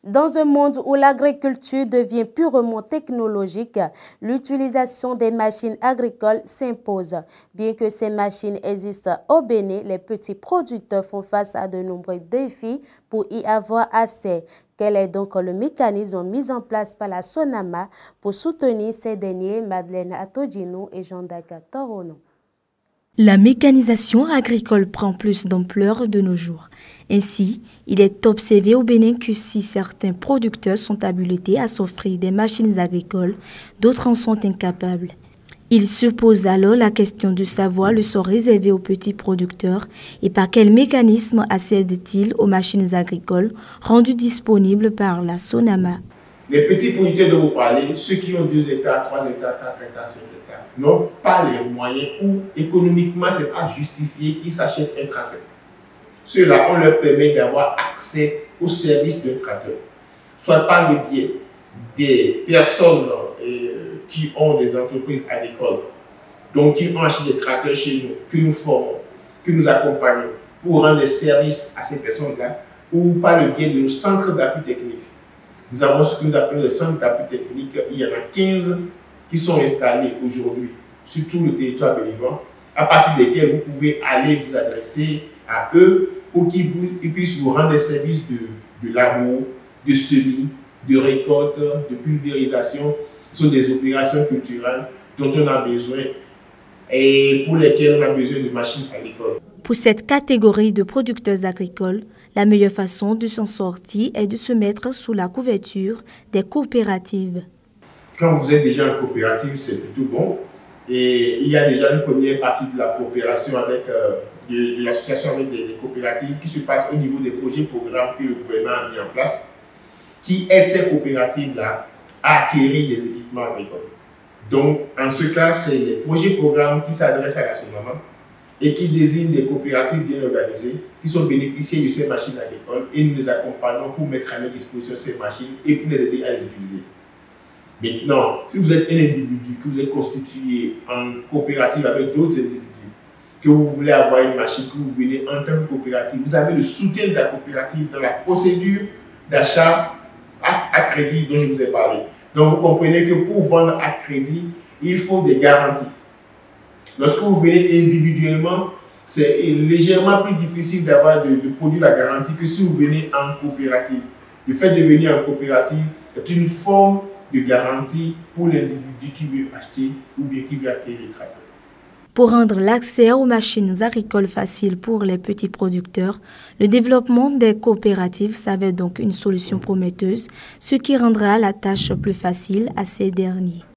Dans un monde où l'agriculture devient purement technologique, l'utilisation des machines agricoles s'impose. Bien que ces machines existent au Bénin, les petits producteurs font face à de nombreux défis pour y avoir accès. Quel est donc le mécanisme mis en place par la SONAMA pour soutenir ces derniers? Madeleine Atodino et Jean-Daga Torono. La mécanisation agricole prend plus d'ampleur de nos jours. Ainsi, il est observé au Bénin que si certains producteurs sont habilités à s'offrir des machines agricoles, d'autres en sont incapables. Il se pose alors la question de savoir le sort réservé aux petits producteurs et par quel mécanisme accèdent-ils aux machines agricoles rendues disponibles par la SONAMA. Les petits producteurs dont vous parlez, ceux qui ont 2 hectares, 3 hectares, 4 hectares, 5 hectares, n'ont pas les moyens ou économiquement ce n'est pas justifié qu'ils s'achètent un tracteur. Ceux-là, on leur permet d'avoir accès au service d'un tracteur, soit par le biais des personnes qui ont des entreprises agricoles, donc qui ont acheté des tracteurs chez nous, que nous formons, que nous accompagnons pour rendre des services à ces personnes-là, ou par le biais de nos centres d'appui technique. Nous avons ce que nous appelons les centres d'appui technique. Il y en a 15 qui sont installés aujourd'hui sur tout le territoire béninois, à partir desquels vous pouvez aller vous adresser à eux pour qu'ils puissent vous rendre des services de labour, de semis, de récolte, de pulvérisation. Ce sont des opérations culturelles dont on a besoin et pour lesquelles on a besoin de machines agricoles. Pour cette catégorie de producteurs agricoles, la meilleure façon de s'en sortir est de se mettre sous la couverture des coopératives. Quand vous êtes déjà en coopérative, c'est plutôt bon. Et il y a déjà une première partie de la coopération avec de l'association avec des coopératives qui se passe au niveau des projets programmes que le gouvernement a mis en place, qui aident ces coopératives-là à acquérir des équipements agricoles. Donc, en ce cas, c'est les projets programmes qui s'adressent à la SONAMA et qui désignent des coopératives bien organisées qui sont bénéficiaires de ces machines agricoles et nous les accompagnons pour mettre à leur disposition ces machines et pour les aider à les utiliser. Maintenant, si vous êtes un individu, que vous êtes constitué en coopérative avec d'autres individus, que vous voulez avoir une machine, que vous venez en tant que coopérative, vous avez le soutien de la coopérative dans la procédure d'achat à crédit dont je vous ai parlé. Donc vous comprenez que pour vendre à crédit, il faut des garanties. Lorsque vous venez individuellement, c'est légèrement plus difficile d'avoir de produire la garantie que si vous venez en coopérative. Le fait de venir en coopérative est une forme de garantie pour l'individu qui veut acheter ou bien qui veut acquérir le tracteur. Pour rendre l'accès aux machines agricoles facile pour les petits producteurs, le développement des coopératives s'avère donc une solution prometteuse, ce qui rendra la tâche plus facile à ces derniers.